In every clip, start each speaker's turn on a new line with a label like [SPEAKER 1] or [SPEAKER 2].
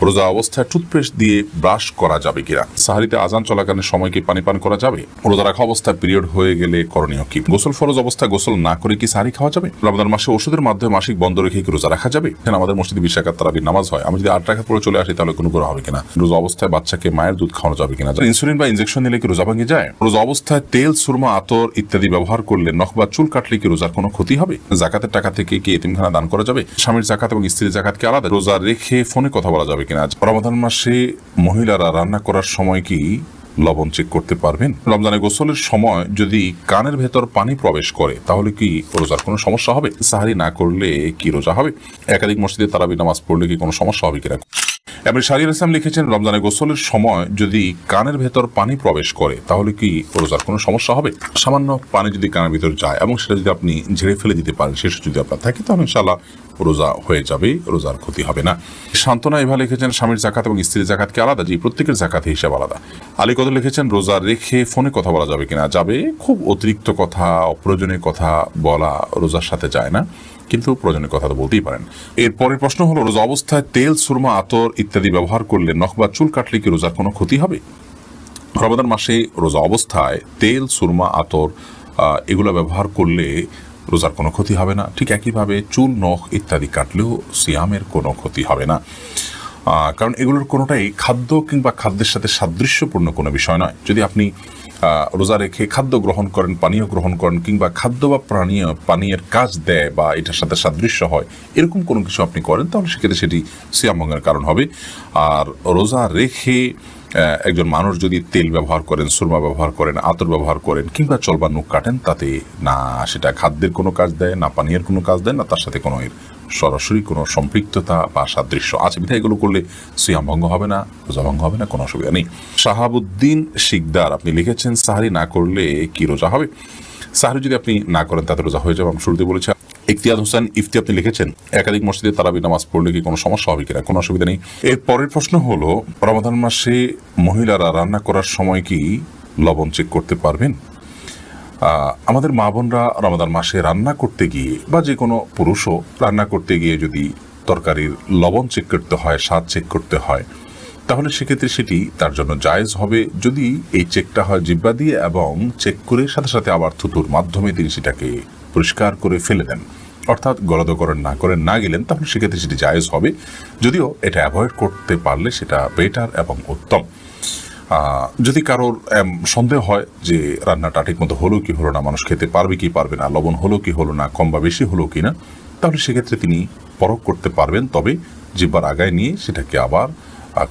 [SPEAKER 1] রোজা অবস্থায় টুথপেস্ট দিয়ে ব্রাশ করা যাবে কিনা, সাহারিতে আজান চলাকালীন সময় কি পানি পান করা যাবে, রোজা রাখা অবস্থায় পিরিয়ড হয়ে গেলে করণীয় কি, গোসল ফরজ অবস্থায় গোসল না করে কি সাহারি খাওয়া যাবে, রমজান মাসে ওষুধের মাধ্যমে মাসিক বন্ধ রেখে কি রোজা রাখা যাবে। আমাদের মসজিদে 20 রাকাত তারাবির নামাজ হয়, আমি যদি 8 রাকাত পড়ে চলে আসি তাহলে কোনো হবে কিনা, রোজা অবস্থায় বাচ্চাকে মায়ের দুধ খাওয়ানো যাবে কিনা, ইনসুলিন বা ইনজেকশন নিলে কি রোজা ভেঙে যায়, রোজা অবস্থায় তেল, সুরমা, আতর ইত্যাদি ব্যবহার করলে নখ বা চুল কাটলে কি রোজার কোনো ক্ষতি হবে, জাকাতের টাকা থেকে কি এতিমখানা দান করা যাবে, স্বামীর জাকাত এবং স্ত্রীর জাকাত কি আলাদা, রোজা রেখে ফোনে কথা বলা যাবে কিনা, রমাদান মাসে মহিলারা রান্না করার সময় কি লবণ চেক করতে পারবেন, রমজানে গোসলের সময় যদি কানের ভেতর পানি প্রবেশ করে তাহলে কি রোজার কোনো সমস্যা হবে, সাহারি না করলে কি রোজা হবে, একাধিক মসজিদে তারাবি নামাজ পড়লে কি কোনো সমস্যা হবে কিনা। এমনি শাহরিয়ার ইসলাম লিখেছেন, রমজানে গোসলের সময় যদি কানের ভেতর পানি প্রবেশ করে তাহলে কি রোজার কোনো সমস্যা হবে, সামান্য পানি যদি কানের ভিতর যায় এবং সেটা যদি আপনি ঝেড়ে ফেলে দিতে পারেন, শেষ যদি আপনার থাকে তাহলে ইনশাআল্লাহ রোজা হয়ে যাবে, রোজার ক্ষতি হবে না। শান্তনা এভা লিখেছেন, স্বামীর জাকাত এবং স্ত্রীর জাকাত কি আলাদা, জি প্রত্যেকের জাকাত হিসাব আলাদা। আলী কদর লিখেছেন, রোজা রেখে ফোনে কথা বলা যাবে কিনা, যাবে, খুব অতিরিক্ত কথা অপ্রয়োজনীয় কথা বলা রোজার সাথে যায় না, কিন্তু প্রয়োজনীয় কথা তো বলতেই পারেন। এর পরের প্রশ্ন হলো, রোজা অবস্থায় তেল, সুরমা, আতর ইত্যাদি ব্যবহার করলে নখ বা চুল কাটলে কি রোজার কোনো ক্ষতি হবে। রমাদান মাসে রোজা অবস্থায় তেল, সুরমা, আতর এগুলো ব্যবহার করলে রোজার কোনো ক্ষতি হবে না, ঠিক একইভাবে চুল, নখ ইত্যাদি কাটলেও সিয়ামের কোনো ক্ষতি হবে না, কারণ এগুলোর কোনোটাই খাদ্য কিংবা খাদ্যের সাথে সাদৃশ্যপূর্ণ কোনো বিষয় নয়। যদি আপনি রোজা রেখে খাদ্য গ্রহণ করেন, পানীয় গ্রহণ করেন, কিংবা খাদ্য বা পানীয়ের কাজ দেয় বা এটার সাথে সাদৃশ্য হয় এরকম কোনো কিছু আপনি করেন, তাহলে সেক্ষেত্রে সেটি সিয়াম ভঙ্গের কারণ হবে। আর রোজা রেখে একজন মানুষ যদি তেল ব্যবহার করেন, সুরমা ব্যবহার করেন, আতর ব্যবহার করেন কিংবা চলবা নখ কাটেন, তাতে না সেটা খাদ্যের কোনো কাজ দেয়, না পানীয়ের কোনো কাজ দেয়, না তার সাথে কোনো সরাসরি কোনো সম্পৃক্ততা বা সাদৃশ্য আছে, বিধায় এগুলো করলে সিয়াম ভঙ্গ হবে না, রোজা ভঙ্গ হবে না, কোনো অসুবিধা নেই। শাহাবুদ্দিন শিকদার আপনি লিখেছেন, সাহারি না করলে কি রোজা হবে, সাহারি যদি আপনি না করেন তাতে রোজা হয়ে যাবে, আমি শুরুতে বলেছি। ইফতিয়াদ হোসেন ইফতি আপনি লিখেছেন, একাধিক মসজিদে তারাবি নামাজ পড়লে কি কোনো সমস্যা হবে কিনা, কোনো অসুবিধা নেই। এর পরের প্রশ্ন হলো, রমাদান মাসে মহিলারা রান্না করার সময় কি লবণ চেক করতে পারবেন। আমাদের মা বোনরা রমাদান মাসে রান্না করতে গিয়ে বা যে কোনো পুরুষও রান্না করতে গিয়ে যদি তরকারির লবণ চেক করতে হয়, স্বাদ চেক করতে হয়, তাহলে সেক্ষেত্রে সেটি তার জন্য জায়েজ হবে যদি এই চেকটা হয় জিহ্বা দিয়ে এবং চেক করে সাথে সাথে আবার থুতুর মাধ্যমে তিনি সেটাকে পরিষ্কার করে ফেলে দেন, অর্থাৎ গলাধকরণ না গেলেন, তাহলে সেক্ষেত্রে সেটি জায়েজ হবে, যদিও এটা অ্যাভয়েড করতে পারলে সেটা বেটার এবং উত্তম। যদি কারোর সন্দেহ হয় যে রান্নাটা ঠিক মতো হলো কি হলো না, মানুষ খেতে পারবে কি পারবে না, লবণ হলো কি হলো না, কম বা বেশি হলো কি না, তাহলে সেক্ষেত্রে তিনি পরখ করতে পারবেন, তবে জিহ্বার আগায় নিয়ে সেটাকে আবার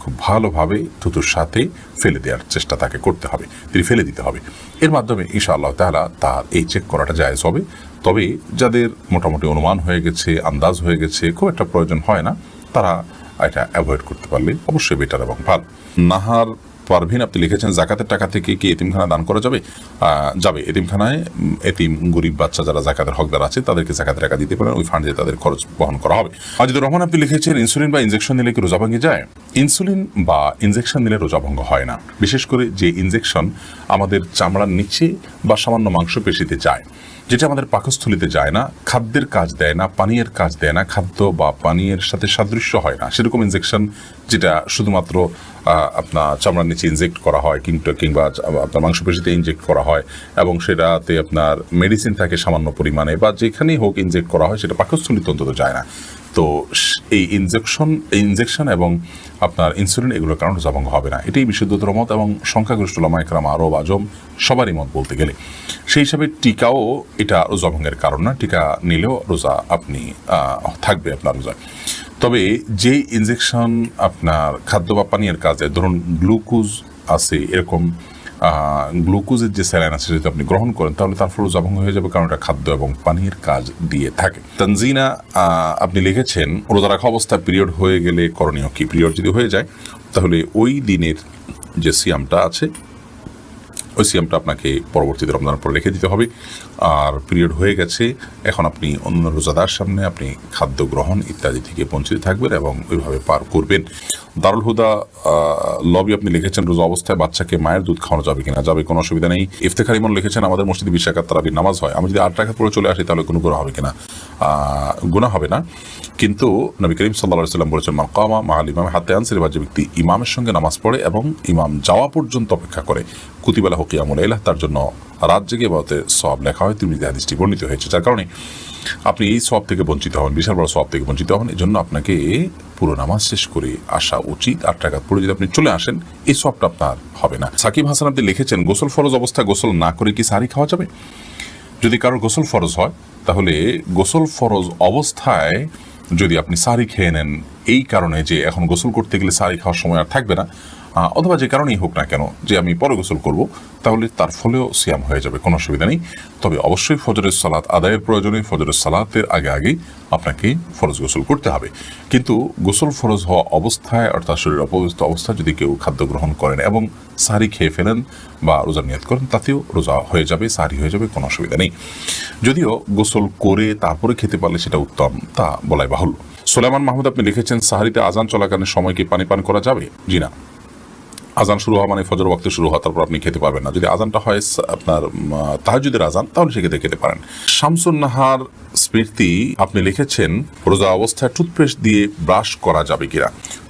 [SPEAKER 1] খুব ভালোভাবে থুতুর সাথে ফেলে দেওয়ার চেষ্টা তাকে করতে হবে, তিনি ফেলে দিতে হবে। এর মাধ্যমে ইনশাআল্লাহ তাআলা তার এই চেক করাটা জায়েজ হবে। তবে যাদের মোটামুটি অনুমান হয়ে গেছে, আন্দাজ হয়ে গেছে, খুব একটা প্রয়োজন হয় না, তারা এটা অ্যাভয়েড করতে পারলে অবশ্যই বেটার এবং ভালো। নাহার পারভিন আপনি লিখেছেন, জাকাতের টাকা থেকে কি এতিমখানা দান করা যাবে, যাবে। এতিমখানায় এতিম গরিব বাচ্চা যারা জাকাতের হকদার আছে তাদেরকে জাকাতের টাকা দিতে পারেন, ওই ফান্ডে তাদের খরচ বহন করা হবে। আজিদুর রহমান আপনি লিখেছেন, ইনসুলিন বা ইনজেকশন নিলে কি রোজা ভেঙে যায়। ইনসুলিন বা ইনজেকশন নিলে রোজা ভঙ্গ হয় না, বিশেষ করে যে ইনজেকশন আমাদের চামড়ার নিচে বা সামান্য মাংসপেশিতে যায়, যেটা আমাদের পাকস্থলিতে যায় না, খাদ্যের কাজ দেয় না, পানীয়ের কাজ দেয় না, খাদ্য বা পানীয়ের সাথে সাদৃশ্য হয় না, সেরকম ইনজেকশন যেটা শুধুমাত্র আপনার চামড়ার নিচে ইনজেক্ট করা হয় কিংবা আপনার মাংসপেশিতে ইনজেক্ট করা হয় এবং সেটাতে আপনার মেডিসিন থাকে সামান্য পরিমাণে, বা যেখানেই হোক ইনজেক্ট করা হয়, সেটা পাকস্থলিতে অন্তত যায় না। তো এই ইনজেকশন এবং আপনার ইনসুলিন এগুলোর কারণে রোজা ভঙ্গ হবে না, এটাই বিশুদ্ধতর মত এবং সংখ্যাগরিষ্ঠ উলামা ইকরাম, আরব, আজম সবারই মত বলতে গেলে। সেই হিসাবে টিকাও এটা রোজা ভঙ্গের কারণ না, টিকা নিলেও রোজা আপনি থাকবে আপনার রোজা। তবে যে ইনজেকশন আপনার খাদ্য বা পানীয়ের কাজে, ধরুন গ্লুকোজ আছে, এরকম গ্লুকোজের যে স্যালাইন আছে যদি আপনি গ্রহণ করেন তাহলে তার ফলে রোজা ভঙ্গ হয়ে যাবে, কারণ এটা খাদ্য এবং পানীয়ের কাজ দিয়ে থাকে। তানজিনা আপনি লিখেছেন, রোজা রাখা অবস্থায় পিরিয়ড হয়ে গেলে করণীয় কি। পিরিয়ড যদি হয়ে যায় তাহলে ওই দিনের যে সিয়ামটা আছে ওই সিয়ামটা আপনাকে পরবর্তীতে রমজানের পর রেখে দিতে হবে। আর পিরিয়ড হয়ে গেছে, এখন আপনি অন্য রোজাদার সামনে আপনি খাদ্য গ্রহণ ইত্যাদি থেকে বঞ্চিত থাকবেন এবং ওইভাবে পার করবেন। দারুল হুদা লবি আপনি লিখেছেন, রোজা অবস্থায় বাচ্চাকে মায়ের দুধ খাওয়ানো যাবে কিনা, যাবে, কোনো অসুবিধা নেই। ইফতেখার ইমন লিখেছেন, আমাদের মসজিদে 20 রাকাত তারাবির নামাজ হয়, আমি যদি 8 রাকাত পড়ে চলে আসি তাহলে কোনো গুনাহ হবে কিনা, গুনাহ হবে না। কিন্তু নবী করিম সাল্লাল্লাহু আলাইহি ওয়াসাল্লাম বলেছেন, মান কামা মা'আল ইমামি হাত্তা ইয়ানসিরিফা, যে ব্যক্তি ইমামের সঙ্গে নামাজ পড়ে এবং ইমাম যাওয়া পর্যন্ত অপেক্ষা করে, কুতিবা লাহু কিয়ামুল লাইল, তার জন্য রাত জেগে ইবাদতের সওয়াব লেখা হয়। তিরমিজি হাদিসটি বর্ণিত হয়েছে। যার কারণে আপনি এই সওয়াব থেকে বঞ্চিত হবেন, বিশাল বড় সওয়াব থেকে বঞ্চিত হবেন। এজন্য আপনাকে পুরো নামাজ শেষ করে আসা উচিত। 8 রাকাত পড়ে যদি আপনি চলে আসেন, এই সওয়াবটা আপনার হবে না। সাকিব হাসান আপনি লিখেছেন, গোসল ফরজ অবস্থায় গোসল না করে কি সাহরি খাওয়া যাবে? যদি কারোর গোসল ফরজ হয়, তাহলে গোসল ফরজ অবস্থায় যদি আপনি সাহরি খেয়ে নেন এই কারণে যে এখন গোসল করতে গেলে সাহরি খাওয়ার সময় আর থাকবে না, অথবা যে কারণেই হোক না কেন যে আমি পরে গোসল করব, তাহলে তার ফলেও সিয়াম হয়ে যাবে, কোনো অসুবিধা নেই। তবে অবশ্যই ফজরের সালাত আদায়ের প্রয়োজনে ফজরের সালাতের আগেই আপনাকে ফরজ গোসল করতে হবে। কিন্তু গোসল ফরজ হওয়া অবস্থায় অর্থাৎ শরীর অপবিত্র অবস্থায় যদি কেউ খাদ্য গ্রহণ করেন এবং সাহরি খেয়ে ফেলেন বা রোজার নিয়ত করেন, তাতেও রোজা হয়ে যাবে, সাহরি হয়ে যাবে, কোনো অসুবিধা নেই। যদিও গোসল করে তারপরে খেতে পারলে সেটা উত্তম, তা বলাই বাহুল্য। সুলাইমান মাহমুদ আপনি লিখেছেন, সাহরিতে আজান চলাকালীন সময় কি পানি পান করা যাবে? জি না। আজান শুরু হওয়া মানে ফজর ওয়াক্তে শুরু হওয়া, তারপর আপনি খেতে পারবেন না। যদি আজানটা হয় আপনার তাহাজ্জুদের আজান, তাহলে সেক্ষেত্রে খেতে পারেন। শামসুন নাহার স্মৃতি আপনি লিখেছেন, রোজা অবস্থায় টুথপেস্ট দিয়ে ব্রাশ করা যাবে কিনা?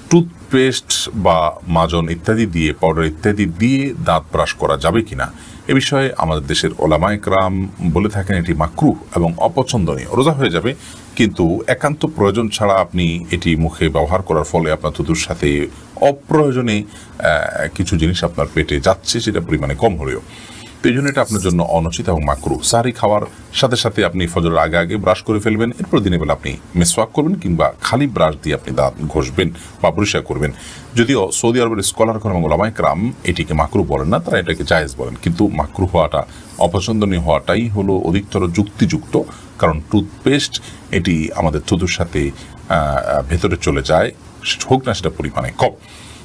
[SPEAKER 1] টুথপেস্ট বা মাজন ইত্যাদি দিয়ে, পাউডার ইত্যাদি দিয়ে দাঁত ব্রাশ করা যাবে কিনা, এ বিষয়ে আমাদের দেশের ওলামায়ে কেরাম বলে থাকেন এটি মাকরুহ এবং অপছন্দনীয়। রোজা হয়ে যাবে, কিন্তু একান্ত প্রয়োজন ছাড়া আপনি এটি মুখে ব্যবহার করার ফলে আপনার থুতুর সাথে অপ্রয়োজনে কিছু জিনিস আপনার পেটে যাচ্ছে, সেটা পরিমাণে কম হলেও, তো এই জন্য এটা আপনার জন্য অনুচিত এবং মাকরুহ। সাহরি খাওয়ার সাথে সাথে আপনি ফজরের আগে ব্রাশ করে ফেলবেন, এরপর দিনের বেলা আপনি মিসওয়াক করবেন কিংবা খালি ব্রাশ দিয়ে আপনি দাঁত ঘষবেন বা পরিষ্কার করবেন। যদিও সৌদি আরবের স্কলারগণ এবং ওলামায়ে কেরাম এটিকে মাকরুহ বলেন না, তারা এটাকে জায়েজ বলেন। কিন্তু মাকরুহ হওয়াটা, অপছন্দনীয় হওয়াটাই হলো অধিকতর যুক্তিযুক্ত, কারণ টুথপেস্ট এটি আমাদের থুতুর সাথে ভেতরে চলে যায়, হোক না সেটা পরিমাণে কম,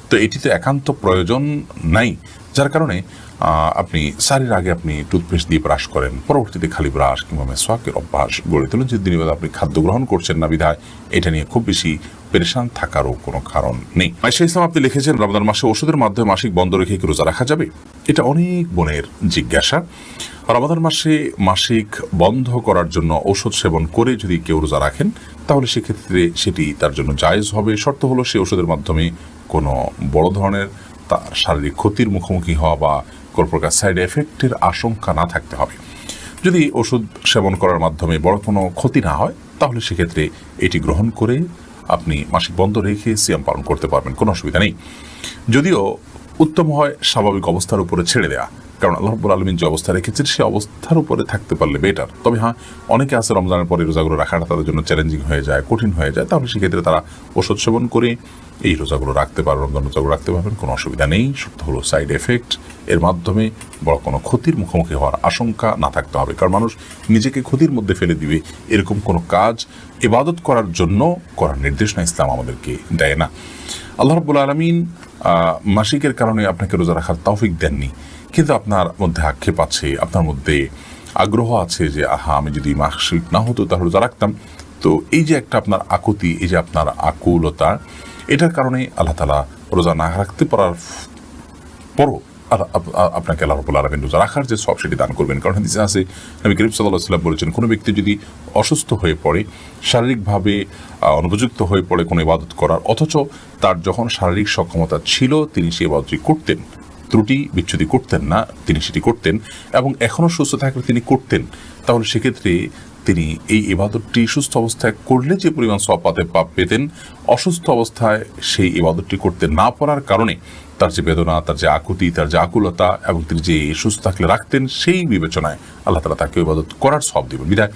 [SPEAKER 1] তো এটিতে একান্ত প্রয়োজন নাই। যার কারণে আপনি সাহরির আগে আপনি টুথপেস্ট দিয়ে ব্রাশ করেন, পরবর্তীতে খালি ব্রাশ কিংবা মেসওয়াকের অভ্যাস গড়ে তোলেন। যে দিনের বেলা আপনি খাদ্য গ্রহণ করছেন না বিধায় এটা নিয়ে খুব বেশি পেরেশান থাকারও কোনো কারণ নেই। আয়েশা ইসলাম আপনি লিখেছেন, রমজান মাসে ওষুধের মাধ্যমে মাসিক বন্ধ রেখে কি রোজা রাখা যাবে? এটা অনেক বোনের জিজ্ঞাসা। রমজান মাসে মাসিক বন্ধ করার জন্য ওষুধ সেবন করে যদি কেউ রোজা রাখেন, তাহলে সেক্ষেত্রে সেটি তার জন্য জায়েজ হবে। শর্ত হলো সেই ওষুধের মাধ্যমে কোনো বড় ধরনের তার শারীরিক ক্ষতির মুখোমুখি হওয়া বা কোনো প্রকার সাইড এফেক্টের আশঙ্কা না থাকতে হবে। যদি ওষুধ সেবন করার মাধ্যমে বড় কোনো ক্ষতি না হয়, তাহলে সেক্ষেত্রে এটি গ্রহণ করে আপনি মাসিক বন্ধ রেখে সিয়াম পালন করতে পারবেন, কোনো অসুবিধা নেই। যদিও উত্তম হয় স্বাভাবিক অবস্থার উপরে ছেড়ে দেওয়া, কারণ আল্লাহ রাব্বুল আলামিন যে অবস্থা রেখেছেন সে অবস্থার উপরে থাকতে পারলে বেটার। তবে হ্যাঁ, অনেকে আছে রমজানের পরে রোজাগুলো রাখাটা তাদের জন্য চ্যালেঞ্জিং হয়ে যায়, কঠিন হয়ে যায়, তাহলে সেক্ষেত্রে তারা ওষুধ সেবন করে এই রোজাগুলো রাখতে পারবে, রমজান রোজাগুলো রাখতে পারবেন, কোনো অসুবিধা নেই। সত্য হলো সাইড এফেক্ট এর মাধ্যমে বড় কোনো ক্ষতির মুখোমুখি হওয়ার আশঙ্কা না থাকতে হবে, কারণ মানুষ নিজেকে ক্ষতির মধ্যে ফেলে দিবে এরকম কোনো কাজ ইবাদত করার জন্য করার নির্দেশনা ইসলাম আমাদেরকে দেয় না। আল্লাহ রাব্বুল আলামিন মাসিকের কারণে আপনাকে রোজা রাখার তৌফিক দেননি, কিন্তু আপনার মধ্যে আক্ষেপ আছে, আপনার মধ্যে আগ্রহ আছে যে আমি যদি মাসিক না হতো তাহলে রোজা রাখতাম। তো এই যে একটা আপনার আকুতি, এই যে আপনার আকুলতা, এটার কারণে আল্লাহ তাআলা রোজা না রাখতে পারার পরও আপনাকে আল্লাহ রাব্বুল আলামিন রোজা রাখার যে সওয়াব সেটি দান করবেন। কারণ হাদিসে আছে, নবী করিম সাল্লাল্লাহু আলাইহি ওয়াসাল্লাম বলেছেন, কোনো ব্যক্তি যদি অসুস্থ হয়ে পড়ে, শারীরিকভাবে অনুপযুক্ত হয়ে পড়ে কোনো ইবাদত করার, অথচ তার যখন শারীরিক সক্ষমতা ছিল তিনি সেই ইবাদতটি করতেন, ত্রুটি বিচ্ছুতি করতেন না, তিনি সেটি করতেন এবং এখনও সুস্থ থাকলে তিনি করতেন, তাহলে সেক্ষেত্রে তিনি এই ইবাদতটি সুস্থ অবস্থায় করলে যে পরিমাণ সওয়াব পেতেন, অসুস্থ অবস্থায় সেই ইবাদতটি করতে না পারার কারণে তার যে বেদনা, তার যে আকুতি, তার যে আকুলতা এবং তিনি যে সুস্থ থাকলে রাখতেন, সেই বিবেচনায় আল্লাহ তাআলা তাকে ইবাদত করার সওয়াব দিবেন। বিধায়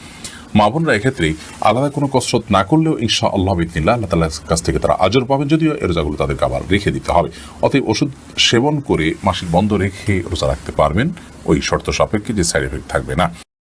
[SPEAKER 1] মা বোনরা এক্ষেত্রে আলাদা কোনো কসরত না করলেও ইনশাআল্লাহ বিইذনিল্লাহ আল্লাহ তাআলার কাছ থেকে তারা আজর পাবেন, যদিও এর রোজাগুলো তাদেরকে আবার রেখে দিতে হবে। অতএব ওষুধ সেবন করে মাসিক বন্ধ রেখে রোজা রাখতে পারবেন, ওই শর্ত সাপেক্ষে যে সাইড এফেক্ট থাকবে না।